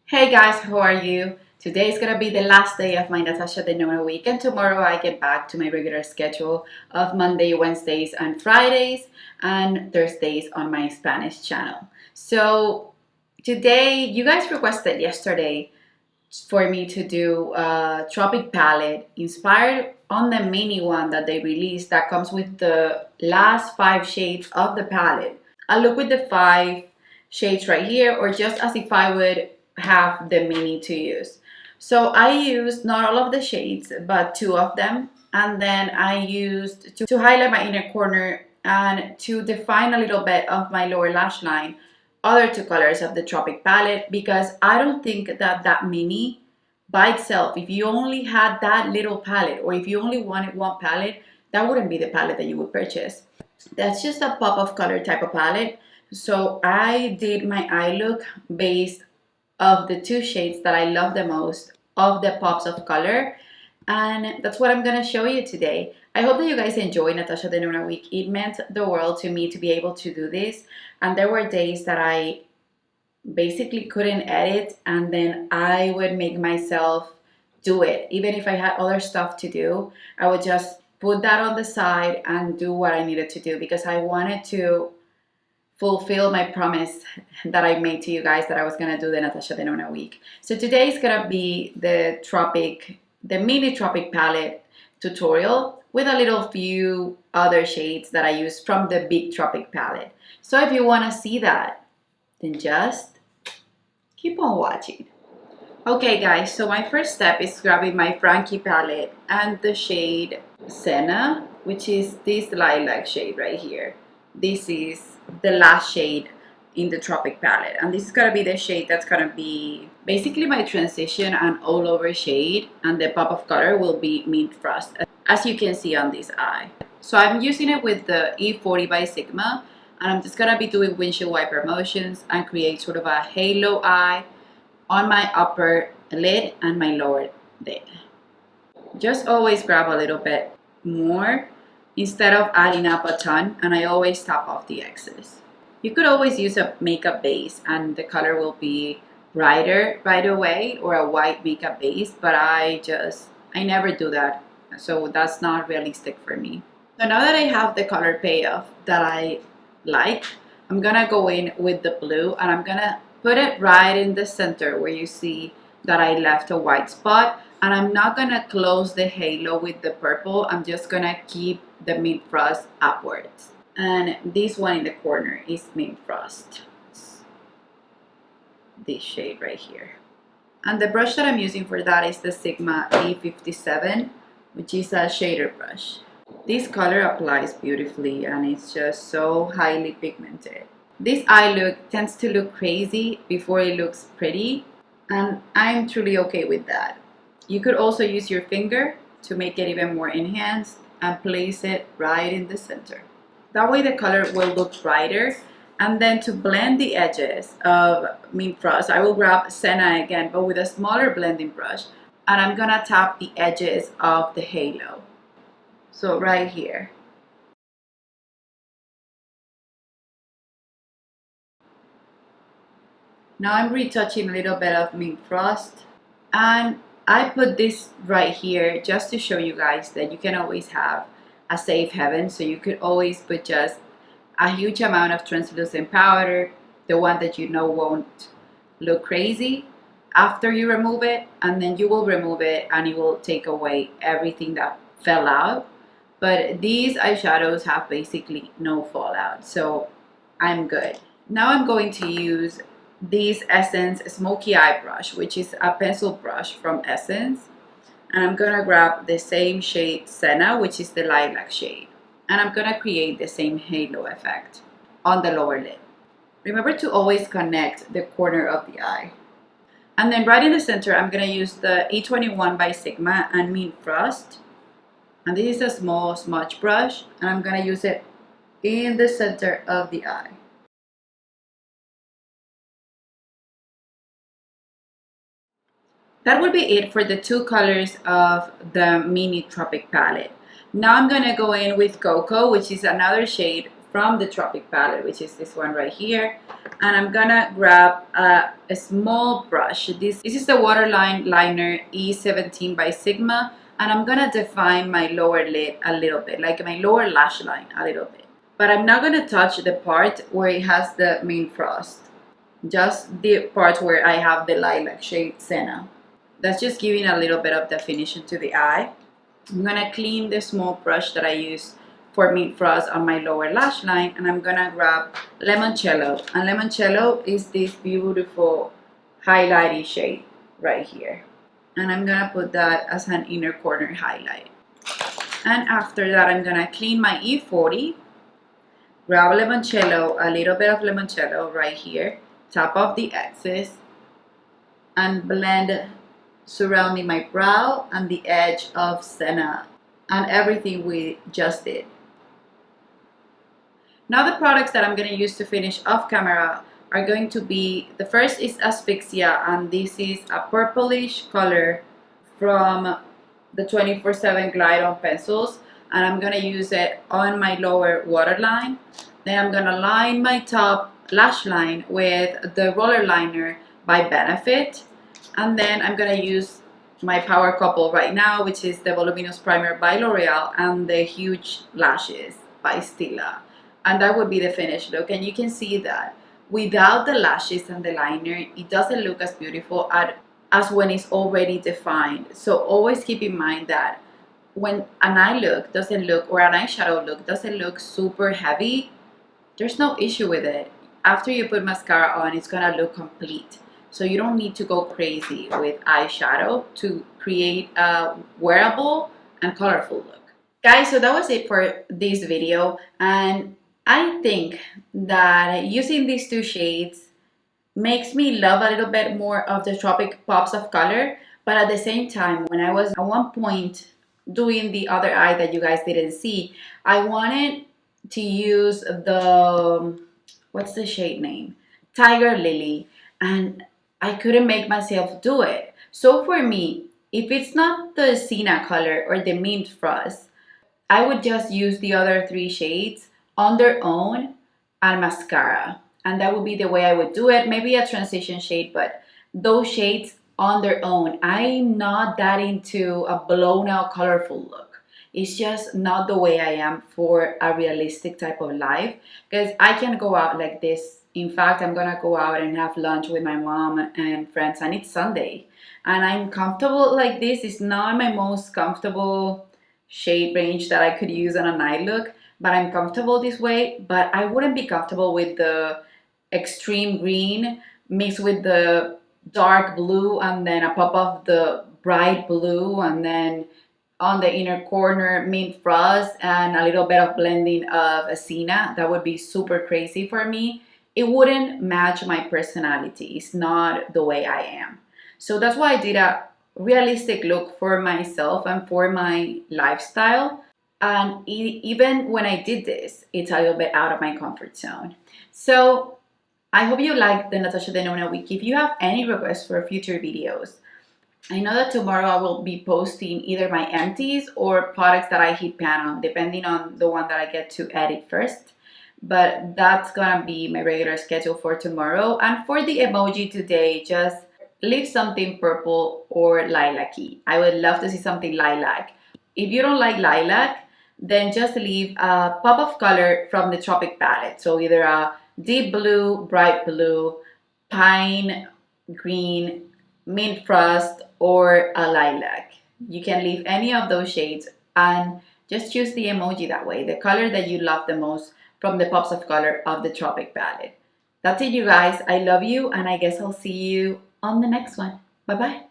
Hey guys, how are you? Today is gonna be the last day of my Natasha Denona week, and tomorrow I get back to my regular schedule of Monday, Wednesdays, and Fridays, and Thursdays on my Spanish channel. So today, you guys requested yesterday for me to do a Tropic palette inspired on the mini one that they released that comes with the last 5 shades of the palette. I look with the 5 shades right here, or just as if I would have the mini to use. So I used not all of the shades, but 2 of them. And then I used to highlight my inner corner and to define a little bit of my lower lash line, other 2 colors of the Tropic palette, because I don't think that mini by itself, if you only had that little palette, or if you only wanted one palette, that wouldn't be the palette that you would purchase. That's just a pop of color type of palette. So I did my eye look based of the 2 shades that I love the most of the pops of color, and that's what I'm gonna show you today. I hope that you guys enjoy Natasha Denona week. It meant the world to me to be able to do this, and there were days that I basically couldn't edit, and then I would make myself do it. Even if I had other stuff to do, I would just put that on the side and do what I needed to do, because I wanted to fulfill my promise that I made to you guys that I was gonna do the Natasha Denona week. So today is gonna be the mini Tropic palette tutorial with a little few other shades that I use from the big Tropic palette. So if you wanna see that, then just keep on watching. Okay guys, so my first step is grabbing my Frankie palette and the shade Senna, which is this lilac shade right here. This is the last shade in the Tropic palette, and this is gonna be the shade that's gonna be basically my transition and all over shade, and the pop of color will be Mint Frost, as you can see on this eye. So I'm using it with the E40 by Sigma, and I'm just gonna be doing windshield wiper motions and create sort of a halo eye on my upper lid and my lower lid. Just always grab a little bit more instead of adding up a ton, and I always top off the excess. You could always use a makeup base and the color will be brighter right away, or a white makeup base, but I never do that, so that's not realistic for me. So now that I have the color payoff that I like, I'm gonna go in with the blue, and I'm gonna put it right in the center where you see that I left a white spot, and I'm not gonna close the halo with the purple. I'm just gonna keep the Mint Frost upwards, and this one in the corner is Mint Frost, this shade right here. And the brush that I'm using for that is the Sigma E57, which is a shader brush. This color applies beautifully, and it's just so highly pigmented. This eye look tends to look crazy before it looks pretty, and I'm truly okay with that. You could also use your finger to make it even more enhanced and place it right in the center. That way the color will look brighter. And then to blend the edges of Mint Frost, I will grab Senna again, but with a smaller blending brush, and I'm gonna tap the edges of the halo. So right here. Now I'm retouching a little bit of Mint Frost, and I put this right here just to show you guys that you can always have a safe haven. So you could always put just a huge amount of translucent powder, the one that you know won't look crazy, after you remove it, and then you will remove it and it will take away everything that fell out. But these eyeshadows have basically no fallout, so I'm good. Now I'm going to use this Essence Smoky Eye Brush, which is a pencil brush from Essence, and I'm gonna grab the same shade Senna, which is the lilac shade, and I'm gonna create the same halo effect on the lower lid. Remember to always connect the corner of the eye. And then right in the center, I'm gonna use the E21 by Sigma and Mint Frost, and this is a small smudge brush, and I'm gonna use it in the center of the eye. That would be it for the 2 colors of the mini Tropic palette. Now I'm gonna go in with Cocoa, which is another shade from the Tropic palette, which is this one right here. And I'm gonna grab a small brush. This is the waterline liner E17 by Sigma, and I'm gonna define my lower lid a little bit, like my lower lash line a little bit. But I'm not gonna touch the part where it has the main frost, just the part where I have the lilac shade Senna. That's just giving a little bit of definition to the eye. I'm gonna clean the small brush that I use for mid frost on my lower lash line, and I'm gonna grab Limoncello. And Limoncello is this beautiful highlighty shade right here. And I'm gonna put that as an inner corner highlight. And after that, I'm gonna clean my E40, grab Limoncello, a little bit of Limoncello right here, top of the excess, and blend surrounding my brow and the edge of Senna and everything we just did. Now the products that I'm going to use to finish off camera are going to be, the first is Asphyxia, and this is a purplish color from the 24/7 Glide On pencils, and I'm going to use it on my lower waterline. Then I'm going to line my top lash line with the roller liner by Benefit, and then I'm going to use my power couple right now, which is the Voluminous Primer by L'Oreal and the Huge Lashes by Stila. And that would be the finished look. And you can see that without the lashes and the liner, it doesn't look as beautiful as when it's already defined. So always keep in mind that when an eye look doesn't look, or an eyeshadow look doesn't look super heavy, there's no issue with it. After you put mascara on, it's gonna look complete. So you don't need to go crazy with eyeshadow to create a wearable and colorful look. Guys, so that was it for this video. And I think that using these two shades makes me love a little bit more of the Tropic pops of color. But at the same time, when I was at one point doing the other eye that you guys didn't see, I wanted to use the, what's the shade name? Tiger Lily. And I couldn't make myself do it. So for me, if it's not the Sienna color or the Mint Frost, I would just use the other three shades on their own and mascara. And that would be the way I would do it. Maybe a transition shade, but those shades on their own. I'm not that into a blown out colorful look. It's just not the way I am for a realistic type of life. Because I can go out like this. In fact, I'm gonna go out and have lunch with my mom and friends, and it's Sunday. And I'm comfortable like this. It's not my most comfortable shade range that I could use on a night look, but I'm comfortable this way. But I wouldn't be comfortable with the extreme green mixed with the dark blue and then a pop of the bright blue, and then on the inner corner Mint Frost and a little bit of blending of a Sienna. That would be super crazy for me. It wouldn't match my personality. It's not the way I am. So that's why I did a realistic look for myself and for my lifestyle. And even when I did this, it's a little bit out of my comfort zone. So I hope you liked the Natasha Denona week. If you have any requests for future videos, I know that tomorrow I will be posting either my empties or products that I heat pan on, depending on the one that I get to edit first. But that's gonna be my regular schedule for tomorrow. And for the emoji today, just leave something purple or lilac-y. I would love to see something lilac. If you don't like lilac, then just leave a pop of color from the Tropic palette. So either a deep blue, bright blue, pine green, Mint Frost, or a lilac. You can leave any of those shades and just choose the emoji that way, the color that you love the most from the pops of color of the Tropic palette. That's it, you guys. I love you, and I guess I'll see you on the next one. Bye-bye.